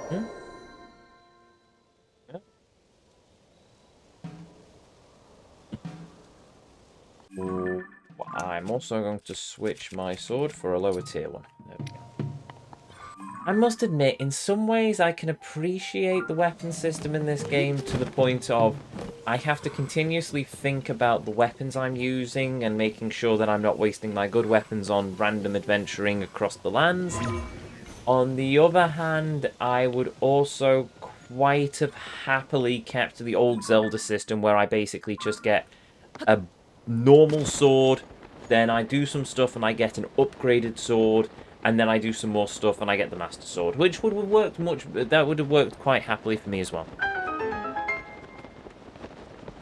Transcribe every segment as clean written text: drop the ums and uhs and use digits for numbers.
Hmm? Yeah. Ooh, I'm also going to switch my sword for a lower tier one. There we go. I must admit, in some ways, I can appreciate the weapon system in this game to the point of I have to continuously think about the weapons I'm using and making sure that I'm not wasting my good weapons on random adventuring across the lands. On the other hand, I would also quite have happily kept the old Zelda system where I basically just get a normal sword, then I do some stuff and I get an upgraded sword, and then I do some more stuff and I get the Master Sword, which would have worked that would have worked quite happily for me as well.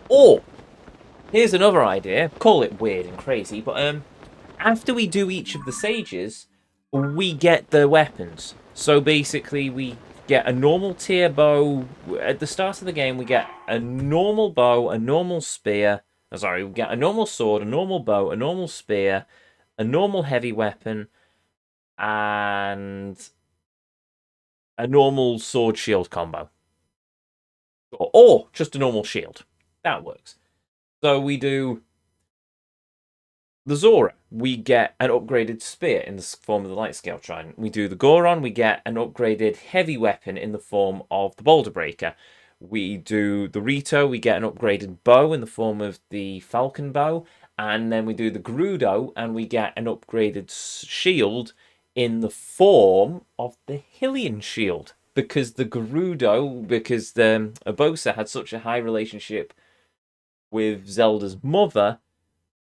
Or, here's another idea, call it weird and crazy, but after we do each of the sages, we get the weapons. So basically, we get a normal tier bow. At the start of the game, we get a normal bow, a normal spear. Sorry, we get a normal sword, a normal bow, a normal spear, a normal heavy weapon, and a normal sword shield combo. Or just a normal shield. That works. So we do the Zora, we get an upgraded spear in the form of the Light Scale Trident. We do the Goron, we get an upgraded heavy weapon in the form of the Boulder Breaker. We do the Rito, we get an upgraded bow in the form of the Falcon Bow. And then we do the Gerudo, and we get an upgraded shield in the form of the Hylian Shield. Because the Gerudo, because the Abosa had such a high relationship with Zelda's mother,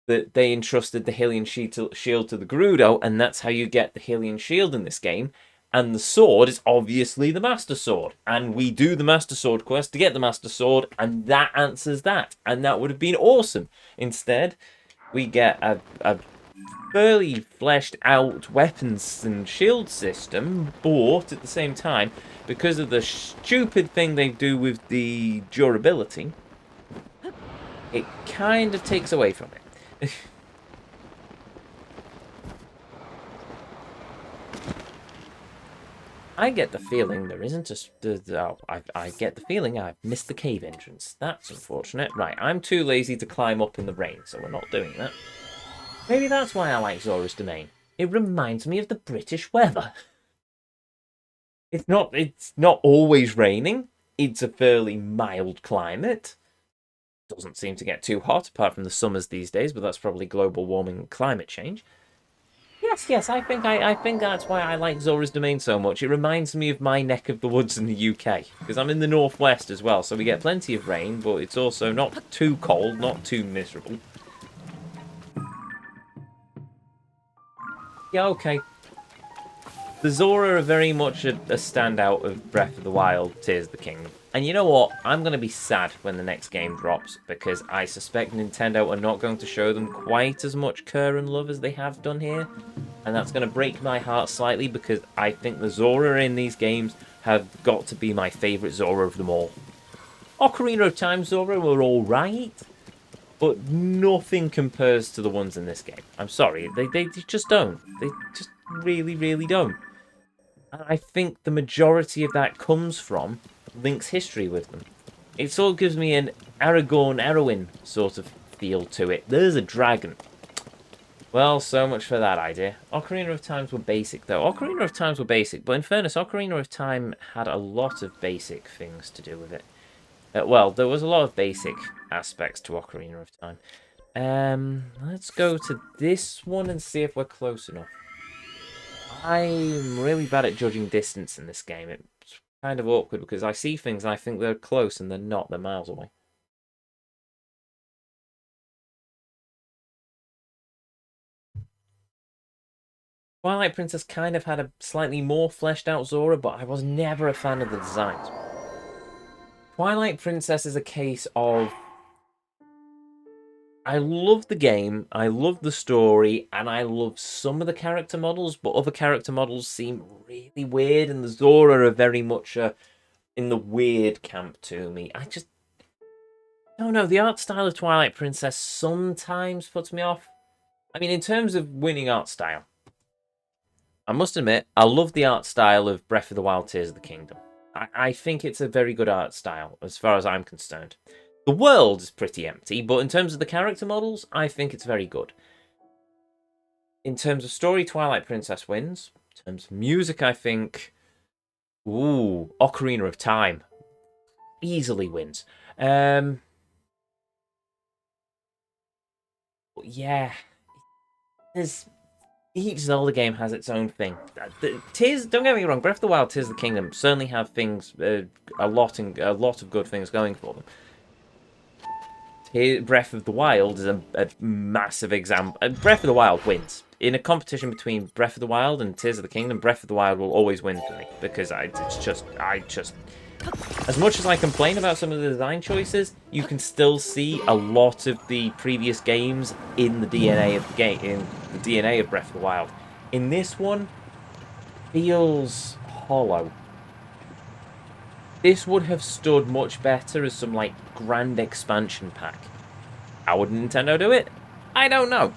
that they entrusted the Hylian shield to the Gerudo, and that's how you get the Hylian shield in this game. And the sword is obviously the Master Sword. And we do the Master Sword quest to get the Master Sword, and that answers that. And that would have been awesome. Instead, we get a fairly fleshed out weapons and shield system, but at the same time, because of the stupid thing they do with the durability, it kind of takes away from it. I get the feeling there isn't oh, I get the feeling I've missed the cave entrance. That's unfortunate. Right, I'm too lazy to climb up in the rain, so we're not doing that. Maybe that's why I like Zora's Domain. It reminds me of the British weather. It's not always raining. It's a fairly mild climate. Doesn't seem to get too hot, apart from the summers these days, but that's probably global warming and climate change. Yes, I think that's why I like Zora's Domain so much. It reminds me of my neck of the woods in the UK because I'm in the northwest as well, so we get plenty of rain, but it's also not too cold, not too miserable. Yeah, okay. The Zora are very much a standout of Breath of the Wild, Tears of the Kingdom. And you know what? I'm going to be sad when the next game drops because I suspect Nintendo are not going to show them quite as much care and love as they have done here. And that's going to break my heart slightly because I think the Zora in these games have got to be my favourite Zora of them all. Ocarina of Time Zora were alright, but nothing compares to the ones in this game. I'm sorry, they just don't. They just really, really don't. And I think the majority of that comes from Link's history with them. It sort of gives me an Aragorn Erwin sort of feel to it. There's a dragon. Well, so much for that idea. Ocarina of Times were basic, though. Ocarina of Times were basic, but in fairness, Ocarina of Time had a lot of basic things to do with it. Well, there was a lot of basic aspects to Ocarina of Time. Let's go to this one and see if we're close enough. I'm really bad at judging distance in this game. It's kind of awkward because I see things and I think they're close and they're not. They're miles away. Twilight Princess kind of had a slightly more fleshed out Zora, but I was never a fan of the designs. Twilight Princess is a case of I love the game, I love the story, and I love some of the character models, but other character models seem really weird, and the Zora are very much in the weird camp to me. I just don't know. The art style of Twilight Princess sometimes puts me off. I mean, in terms of winning art style, I must admit, I love the art style of Breath of the Wild Tears of the Kingdom. I think it's a very good art style, as far as I'm concerned. The world is pretty empty, but in terms of the character models, I think it's very good. In terms of story, Twilight Princess wins. In terms of music, I think... Ooh, Ocarina of Time easily wins. Yeah, there's... Each Zelda game has its own thing. Tears, don't get me wrong, Breath of the Wild, Tears of the Kingdom certainly have things, a lot of good things going for them. Breath of the Wild is a massive example. Breath of the Wild wins. In a competition between Breath of the Wild and Tears of the Kingdom, Breath of the Wild will always win for me. Because it's just... As much as I complain about some of the design choices, you can still see a lot of the previous games in the DNA of the game, in the DNA of Breath of the Wild. In this one, feels hollow. This would have stood much better as some, like, grand expansion pack. How would Nintendo do it? I don't know.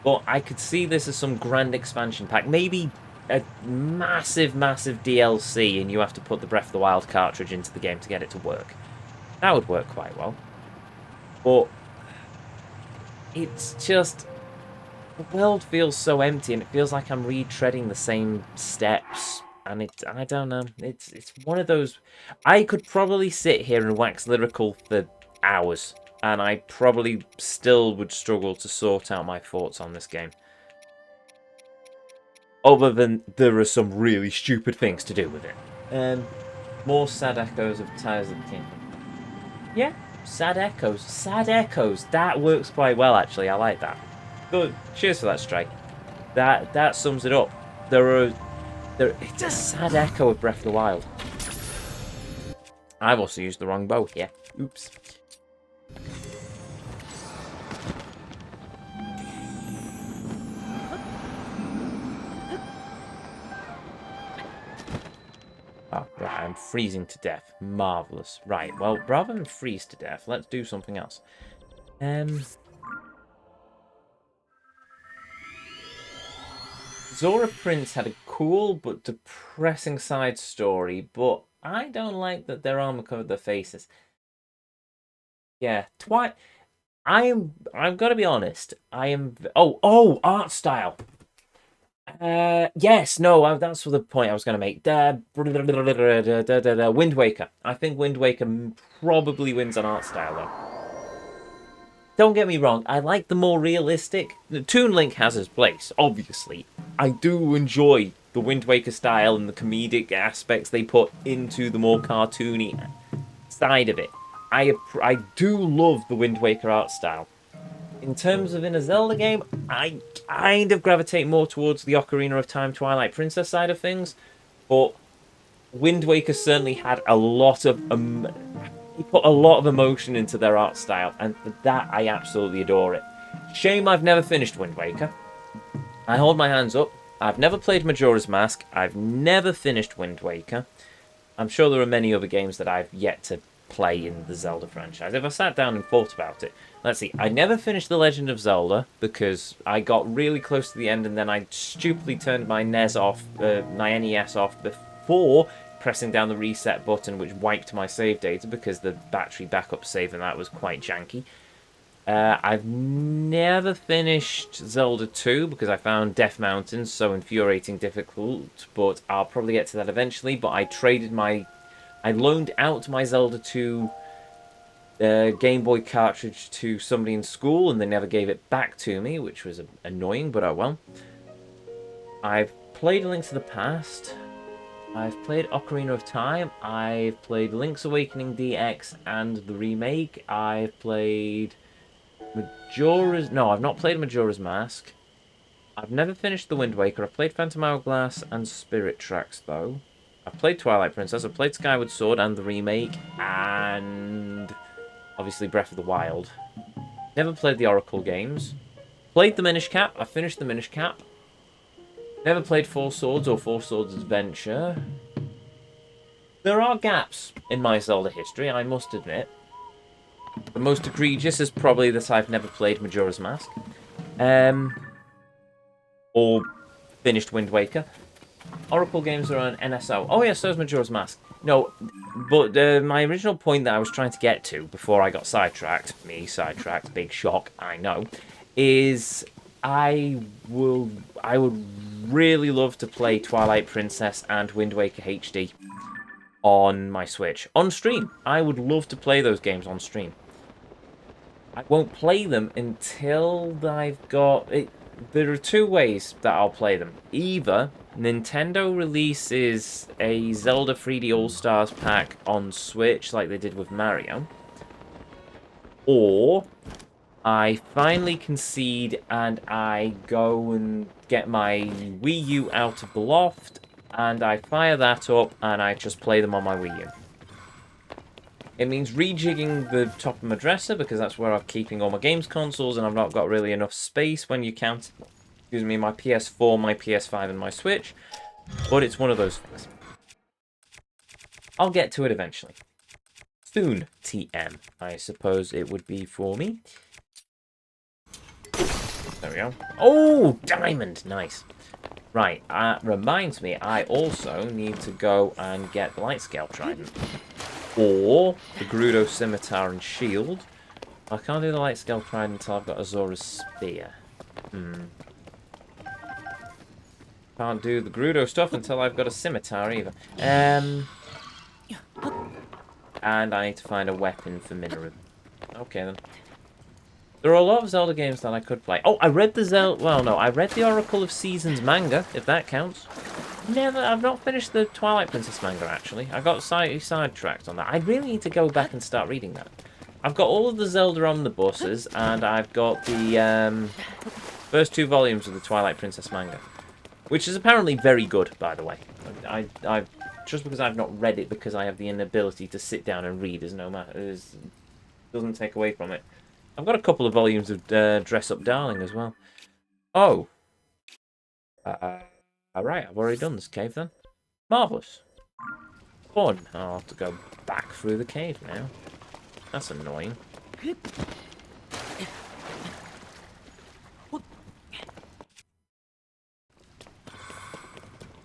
But I could see this as some grand expansion pack. Maybe a massive, massive DLC, and you have to put the Breath of the Wild cartridge into the game to get it to work. That would work quite well. But it's just... The world feels so empty, and it feels like I'm retreading the same steps. And I don't know. It's one of those... I could probably sit here and wax lyrical for hours, and I probably still would struggle to sort out my thoughts on this game. Other than there are some really stupid things to do with it. More sad echoes of Tears of the Kingdom. Yeah, sad echoes. Sad echoes. That works quite well, actually. I like that. Good. Cheers for that, Strike. That sums it up. It's a sad echo of Breath of the Wild. I've also used the wrong bow here. Oops. Oh, right, I'm freezing to death. Marvellous. Right, well, rather than freeze to death, let's do something else. Zora Prince had a cool but depressing side story, but I don't like that their armor covered their faces. Yeah, I've got to be honest. Art style. Yes, no, that's the point I was going to make. Wind Waker. I think Wind Waker probably wins on art style, though. Don't get me wrong, I like the more realistic. The Toon Link has its place, obviously. I do enjoy the Wind Waker style and the comedic aspects they put into the more cartoony side of it. I do love the Wind Waker art style. In terms of in a Zelda game, I kind of gravitate more towards the Ocarina of Time Twilight Princess side of things, but Wind Waker certainly had a lot of he put a lot of emotion into their art style, and for that I absolutely adore it. Shame I've never finished Wind Waker. I hold my hands up. I've never played Majora's Mask. I've never finished Wind Waker. I'm sure there are many other games that I've yet to play in the Zelda franchise. If I sat down and thought about it, let's see. I never finished The Legend of Zelda because I got really close to the end and then I stupidly turned my NES off, my NES off before pressing down the reset button, which wiped my save data because the battery backup save and that was quite janky. I've never finished Zelda 2 because I found Death Mountain so infuriating difficult, but I'll probably get to that eventually. But I loaned out my Zelda 2 Game Boy cartridge to somebody in school and they never gave it back to me, which was annoying, but oh well. I've played A Link to the Past. I've played Ocarina of Time. I've played Link's Awakening DX and the remake. I've played Majora's... No, I've not played Majora's Mask. I've never finished The Wind Waker. I've played Phantom Hourglass and Spirit Tracks, though. I've played Twilight Princess. I've played Skyward Sword and the remake. And... obviously Breath of the Wild. Never played the Oracle games. Played the Minish Cap. I finished the Minish Cap. Never played Four Swords or Four Swords Adventure. There are gaps in my Zelda history, I must admit. The most egregious is probably that I've never played Majora's Mask. Or finished Wind Waker. Oracle games are on NSO. Oh yeah, so is Majora's Mask. No, but my original point that I was trying to get to before I got sidetracked, big shock, I know, is I would really love to play Twilight Princess and Wind Waker HD on my Switch. On stream. I would love to play those games on stream. I won't play them until I've got... There are two ways that I'll play them. Either Nintendo releases a Zelda 3D All-Stars pack on Switch like they did with Mario. Or I finally concede and I go and get my Wii U out of the loft and I fire that up and I just play them on my Wii U. It means rejigging the top of my dresser because that's where I'm keeping all my games consoles and I've not got really enough space when you count, excuse me, my PS4, my PS5 and my Switch. But it's one of those things. I'll get to it eventually. Soon, TM, I suppose it would be for me. There we go. Oh, diamond! Nice. Right, reminds me, I also need to go and get the light scale trident. Or the Gerudo Scimitar and Shield. I can't do the light scale trident until I've got Azora's Spear. Can't do the Gerudo stuff until I've got a Scimitar either. And I need to find a weapon for Minoru. Okay then. There are a lot of Zelda games that I could play. Oh, I read the Zelda... Well, no, I read the Oracle of Seasons manga, if that counts. I've not finished the Twilight Princess manga, actually. I got sidetracked on that. I really need to go back and start reading that. I've got all of the Zelda omnibuses, and I've got the first 2 volumes of the Twilight Princess manga. Which is apparently very good, by the way. I just because I've not read it because I have the inability to sit down and read doesn't take away from it. I've got a couple of volumes of Dress Up Darling as well. Oh. Alright, I've already done this cave then. Marvellous. Fun. I'll have to go back through the cave now. That's annoying.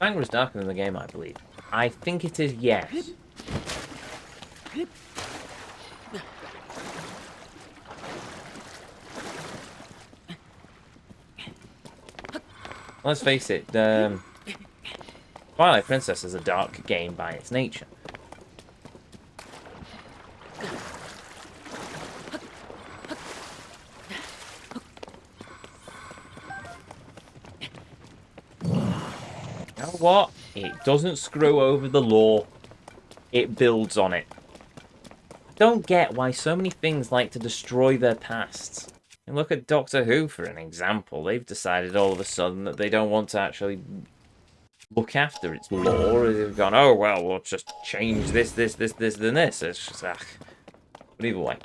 Anger is darker than the game, I believe. I think it is, yes. Let's face it, Twilight Princess is a dark game by its nature. You know what? It doesn't screw over the lore. It builds on it. I don't get why so many things like to destroy their pasts. And look at Doctor Who for an example. They've decided all of a sudden that they don't want to actually look after its lore. They've gone, oh, well, we'll just change this, and this. It's just, but either way.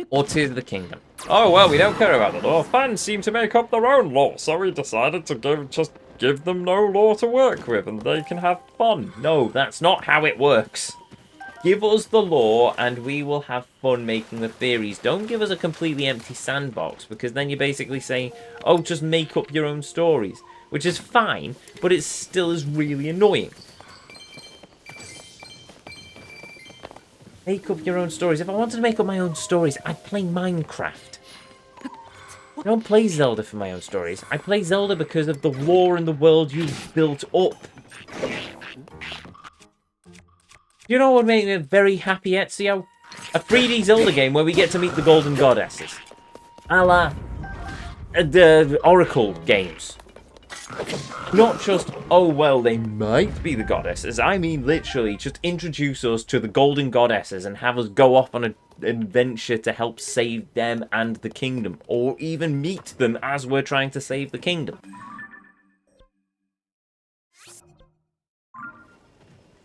Or Tears of the Kingdom. Oh, well, we don't care about the lore. Fans seem to make up their own lore, so we decided to just give them no lore to work with, and they can have fun. No, that's not how it works. Give us the lore, and we will have fun making the theories. Don't give us a completely empty sandbox, because then you're basically saying, oh, just make up your own stories. Which is fine, but it still is really annoying. Make up your own stories. If I wanted to make up my own stories, I'd play Minecraft. I don't play Zelda for my own stories. I play Zelda because of the lore and the world you've built up. You know what would make me very happy, Ezio? A 3D Zelda game where we get to meet the Golden Goddesses. A la the Oracle games. Not just, oh, well, they might be the goddesses. I mean, literally, just introduce us to the Golden Goddesses and have us go off on an adventure to help save them and the kingdom. Or even meet them as we're trying to save the kingdom.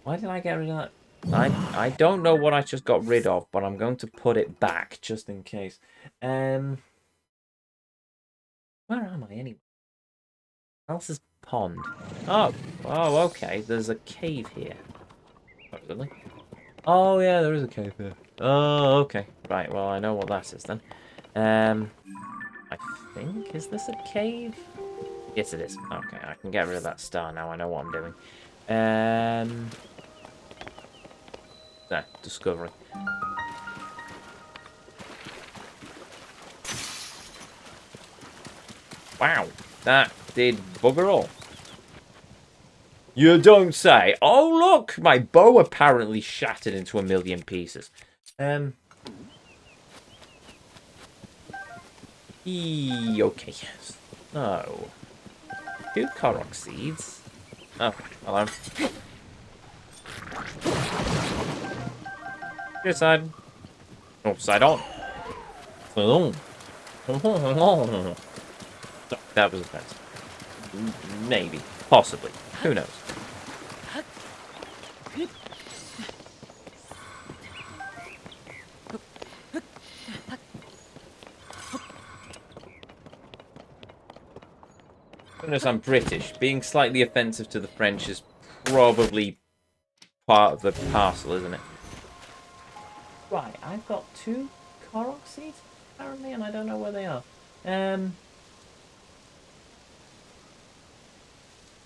Why did I get rid of that? I don't know what I just got rid of, but I'm going to put it back, just in case. Where am I, anyway? Elsa's pond. Oh, okay. There's a cave here. Oh, really? Oh, yeah, there is a cave here. Oh, okay. Right, well, I know what that is then. I think, is this a cave? Yes, it is. Okay, I can get rid of that star now. I know what I'm doing. There, discovery. Wow, that did bugger all. You don't say. Oh, look, my bow apparently shattered into a million pieces. Okay. So, 2 Korok seeds. Oh, hello. Your side. Oh, side on. Oh. That was offensive. Maybe. Possibly. Who knows? Notice I'm British. Being slightly offensive to the French is probably part of the parcel, isn't it? Right, I've got 2 Korok seeds, apparently, and I don't know where they are.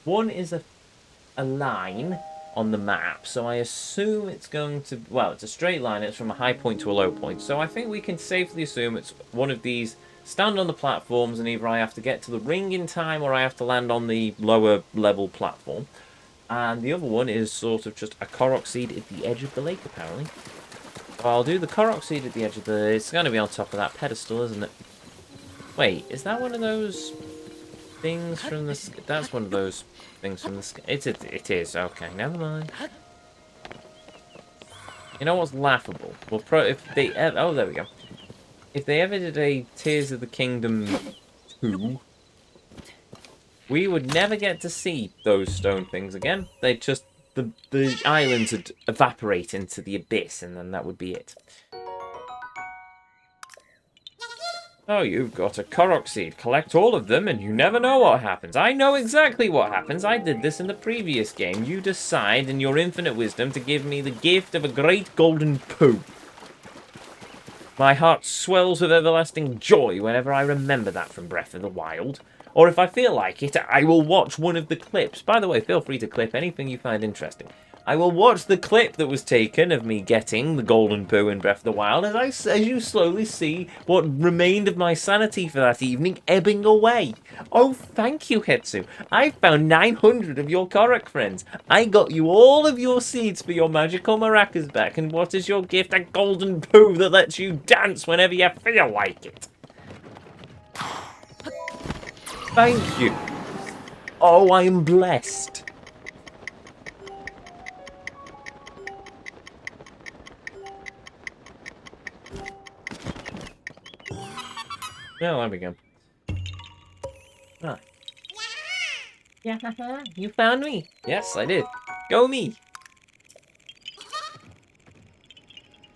One is a line on the map, so I assume it's going to... Well, it's a straight line. It's from a high point to a low point. So I think we can safely assume it's one of these stand on the platforms, and either I have to get to the ring in time or I have to land on the lower level platform. And the other one is sort of just a Korok seed at the edge of the lake, apparently. So I'll do the Korok seed at the edge of the... It's going to be on top of that pedestal, isn't it? Wait, is that one of those things from the... That's one of those things from the sky. It is. Okay, never mind. You know what's laughable? Well, if they... Oh, there we go. If they ever did a Tears of the Kingdom 2... We would never get to see those stone things again. They'd just... The islands would evaporate into the abyss, and then that would be it. Oh, you've got a Korok seed. Collect all of them, and you never know what happens. I know exactly what happens. I did this in the previous game. You decide, in your infinite wisdom, to give me the gift of a great golden poo. My heart swells with everlasting joy whenever I remember that from Breath of the Wild. Or if I feel like it, I will watch one of the clips. By the way, feel free to clip anything you find interesting. I will watch the clip that was taken of me getting the golden poo in Breath of the Wild as you slowly see what remained of my sanity for that evening ebbing away. Oh, thank you, Hetsu. I found 900 of your Korok friends. I got you all of your seeds for your magical maracas back, and what is your gift? A golden poo that lets you dance whenever you feel like it. Thank you. Oh, I am blessed. Well, there we go. Ah. Yeah, you found me. Yes, I did. Go me.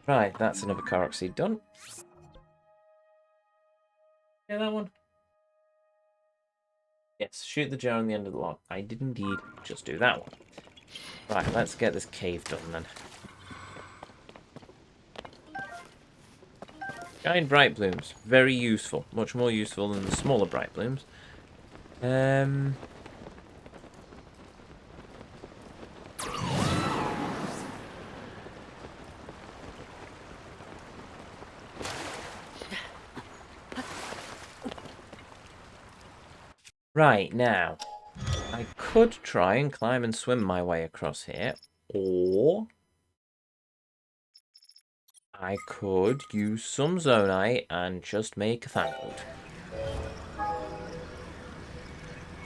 Right, that's another Korok seed done. Yeah, that one. Yes, shoot the jar on the end of the log. I did indeed just do that one. Right, let's get this cave done then. Giant bright blooms. Very useful. Much more useful than the smaller bright blooms. Right, now. I could try and climb and swim my way across here. Or... I could use some Zonite and just make a Fanboat.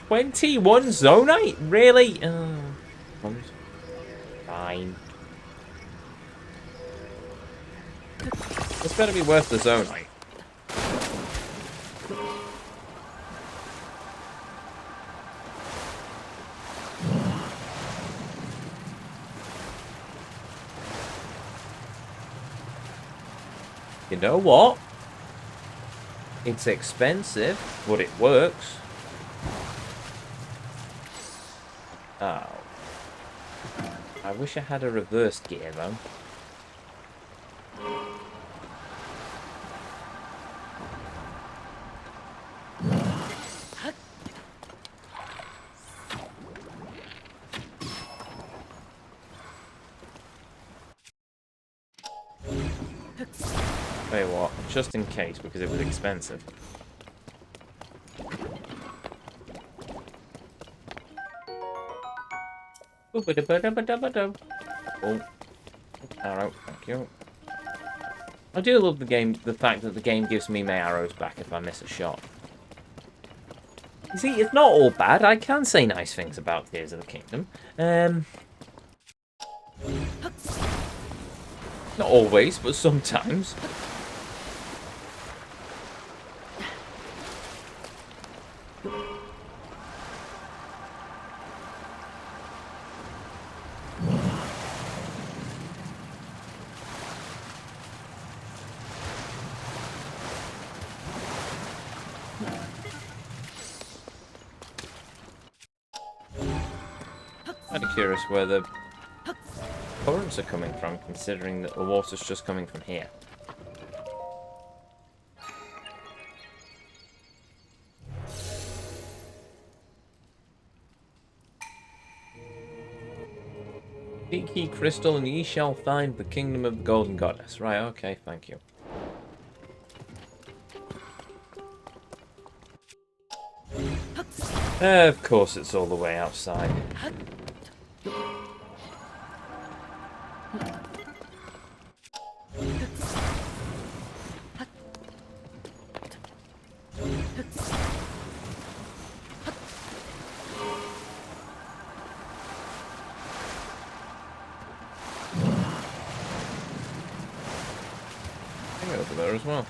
21 Zonite? Really? Fine. It's better be worth the Zonite. You know what? It's expensive, but it works. Oh. I wish I had a reverse gear, though. Tell you what, just in case, because it was expensive. Oh, arrow, thank you. I do love the fact that the game gives me my arrows back if I miss a shot. You see, it's not all bad. I can say nice things about Tears of the Kingdom. Not always, but sometimes. I'm curious where the currents are coming from, considering that the water's just coming from here. Seek ye crystal and ye shall find the kingdom of the golden goddess. Right, okay, thank you. Of course it's all the way outside. Over there as well.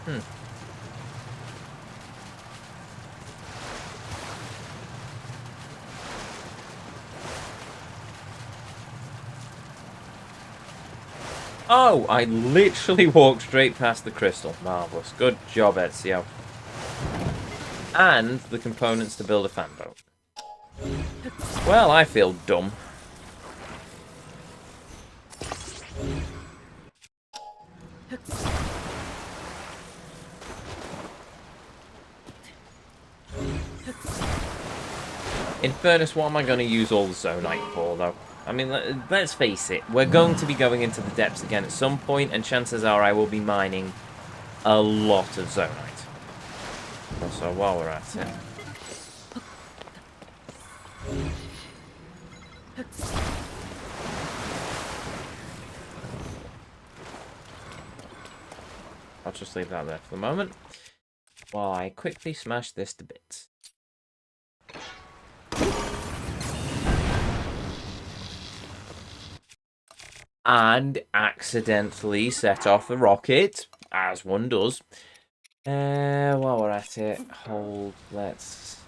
Oh, I literally walked straight past the crystal. Marvellous. Good job, Ezio. And the components to build a fanboat. Well, I feel dumb. In fairness, what am I going to use all the Zonite for, though? I mean, let's face it. We're going to be going into the depths again at some point, and chances are I will be mining a lot of Zonite. So while we're at it... I'll just leave that there for the moment, while I quickly smash this to bits. And accidentally set off a rocket, as one does. While we're at it, let's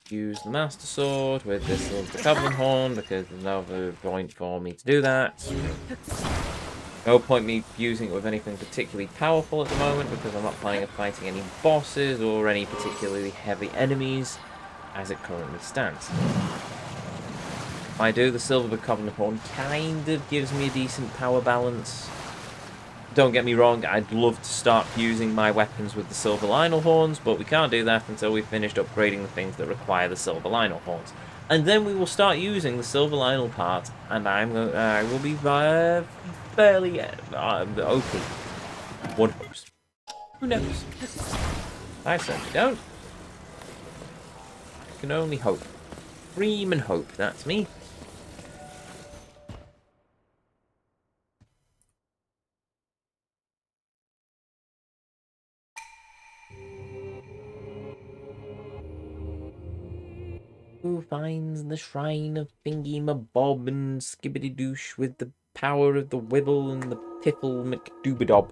use the Master Sword with this little Covenant Horn, because there's no other point for me to do that. No point me using it with anything particularly powerful at the moment, because I'm not planning on fighting any bosses or any particularly heavy enemies, as it currently stands. If I do, the Silver Covenant Horn kind of gives me a decent power balance. Don't get me wrong, I'd love to start fusing my weapons with the Silver Lionel Horns, but we can't do that until we've finished upgrading the things that require the Silver Lionel Horns. And then we will start using the Silver Lionel part, and I will be fairly OP. One hopes. Who knows? I certainly don't. I can only hope. Dream and hope, that's me. Who finds the shrine of Thingy-mabob and Skibbity-douche with the power of the Wibble and the Piffle McDoobadob?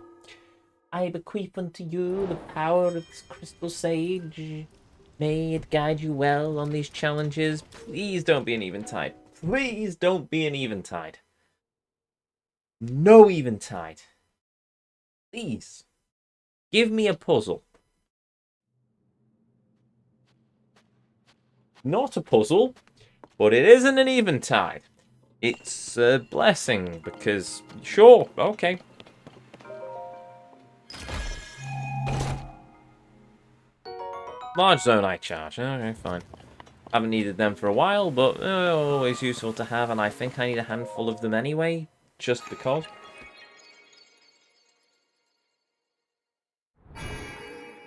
I bequeath unto you the power of this crystal sage. May it guide you well on these challenges. Please don't be an eventide. Please don't be an eventide. No eventide. Please. Give me a puzzle. Not a puzzle, but it isn't an eventide. It's a blessing, because... Sure, okay. Large Zonite charge. Okay, fine. Haven't needed them for a while, but always useful to have, and I think I need a handful of them anyway, just because.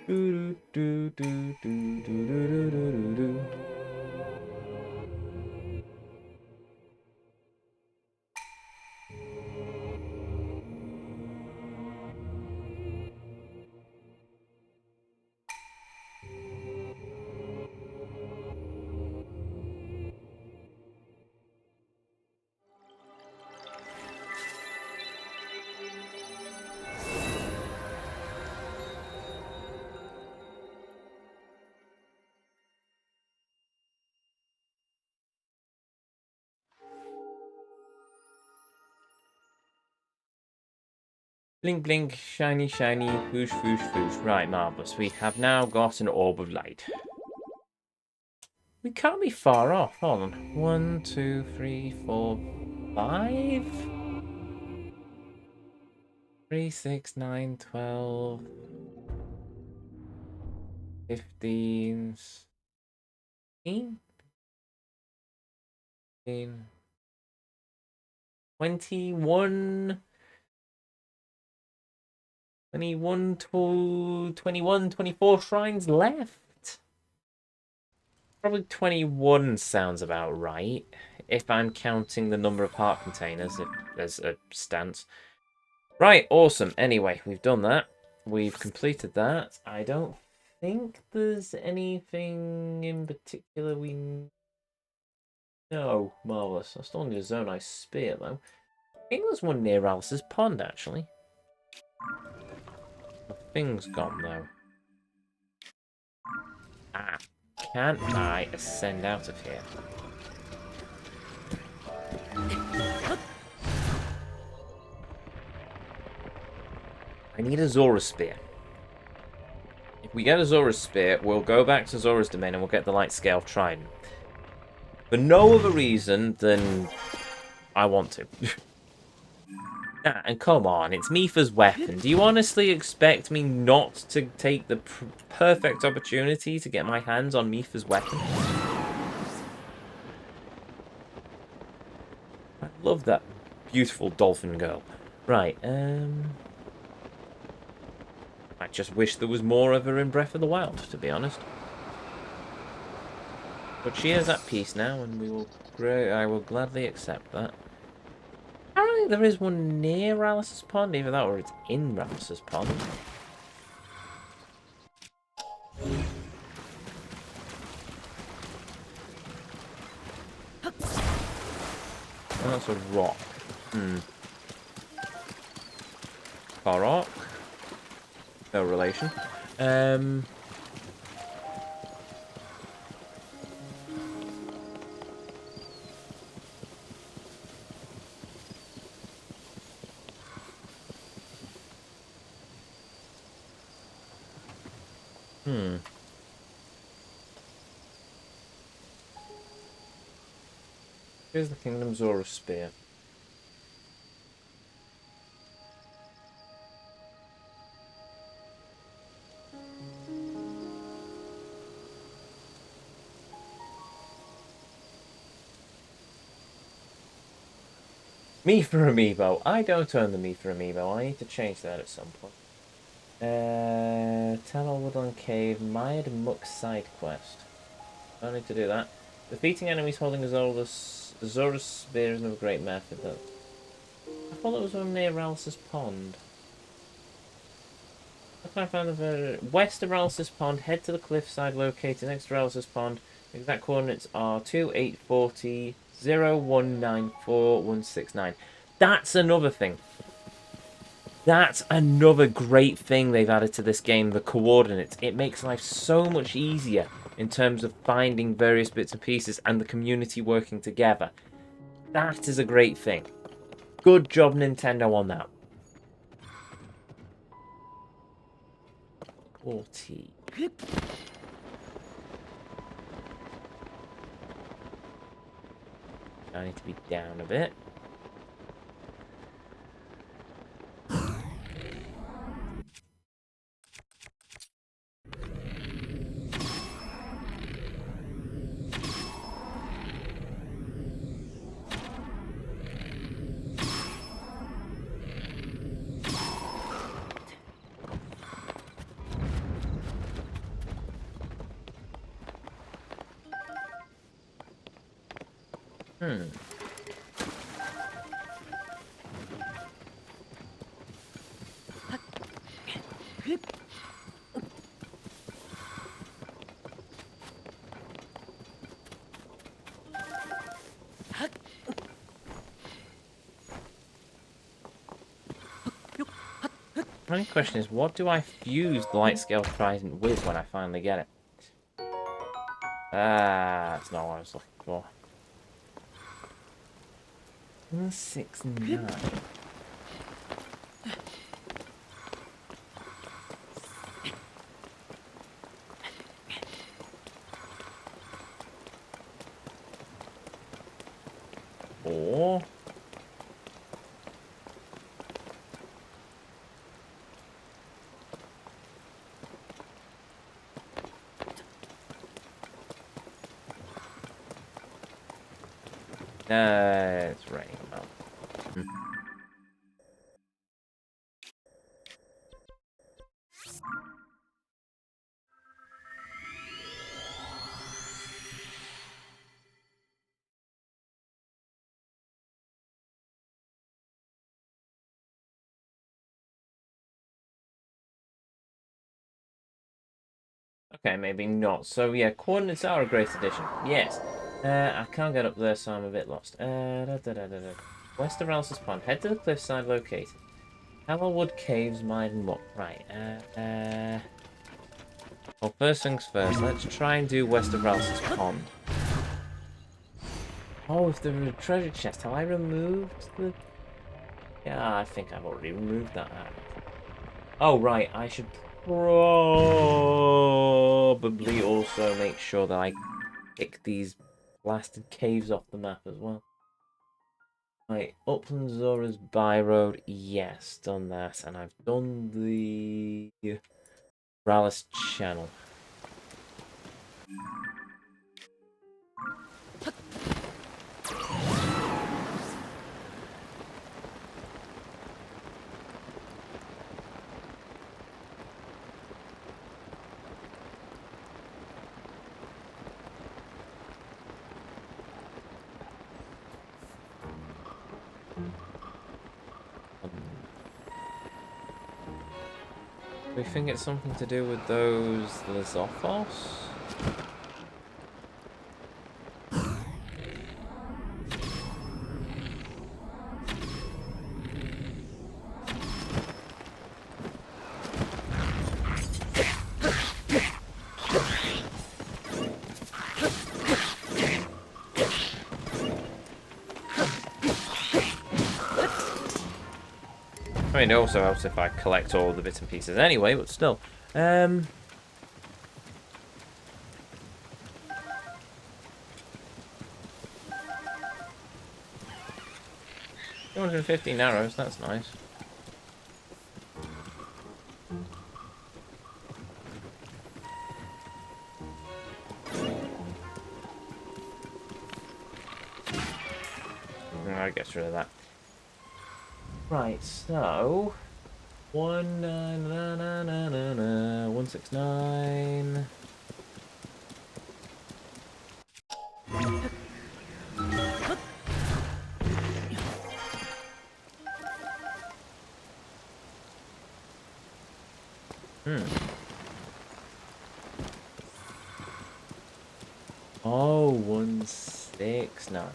Do, do, do, do, do, do, do, do, do. Blink, blink, shiny, shiny, whoosh, whoosh, whoosh. Right, marvellous. We have now got an orb of light. We can't be far off. Hold on. 1, 2, 3, 4, 5? 3, 6, 9, 12, 15, 16, 21, 21 to 21, 24 shrines left. Probably 21 sounds about right, if I'm counting the number of heart containers as a stance. Right, awesome. Anyway, we've done that. We've completed that. I don't think there's anything in particular we know. Marvellous. I still need a Zonai Spear, though. I think there's one near Alice's Pond, actually. The thing's gone, though. Ah. Can I ascend out of here? I need a Zora Spear. If we get a Zora Spear, we'll go back to Zora's Domain and we'll get the Light Scale Trident. For no other reason than I want to. Ah, and come on, it's Mipha's weapon. Do you honestly expect me not to take the perfect opportunity to get my hands on Mipha's weapon? I love that beautiful dolphin girl. Right, I just wish there was more of her in Breath of the Wild, to be honest. But she is at peace now, and I will gladly accept that. Apparently there is one near Alice's Pond, either that or it's in Alice's Pond. Oh, that's a rock. Korok. No relation. Here's the Kingdom Zora Spear. Mipha Amiibo. I don't own the Mipha Amiibo. I need to change that at some point. Tell Woodland Cave, Mired Muck side quest. Don't need to do that. Defeating enemies holding Zora's Spear is another great method. Though. I thought it was one near Alice's Pond. How can I find the west of Alice's Pond? Head to the cliffside located next to Alice's Pond. The exact coordinates are 2840 0194169. That's another thing. That's another great thing they've added to this game, the coordinates. It makes life so much easier in terms of finding various bits and pieces and the community working together. That is a great thing. Good job, Nintendo, on that. 40. I need to be down a bit. Hmm. The only question is, what do I fuse the light scale trident with when I finally get it? Ah, that's not what I was looking for. 6, 9. Or... it's raining. Well. Okay, maybe not. So yeah, coordinates are a great addition. Yes. I can't get up there, so I'm a bit lost. West of Rals's Pond. Head to the cliffside located. Hallowwood Caves mine muck. Right. Well, first things first. Let's try and do west of Rals's Pond. Oh, if there was a treasure chest, have I removed the... Yeah, I think I've already removed that. Oh, right. I should probably also make sure that I pick these blasted caves off the map as well. Right, Upland Zora's Byroad. Yes, done that. And I've done the Rallis Channel. Do we think it's something to do with those Lizophos? I mean, it also helps if I collect all the bits and pieces anyway, but still. 250 arrows, that's nice. I get rid of that. Right, so 169. Oh, 169.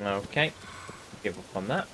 Okay. Give up on that.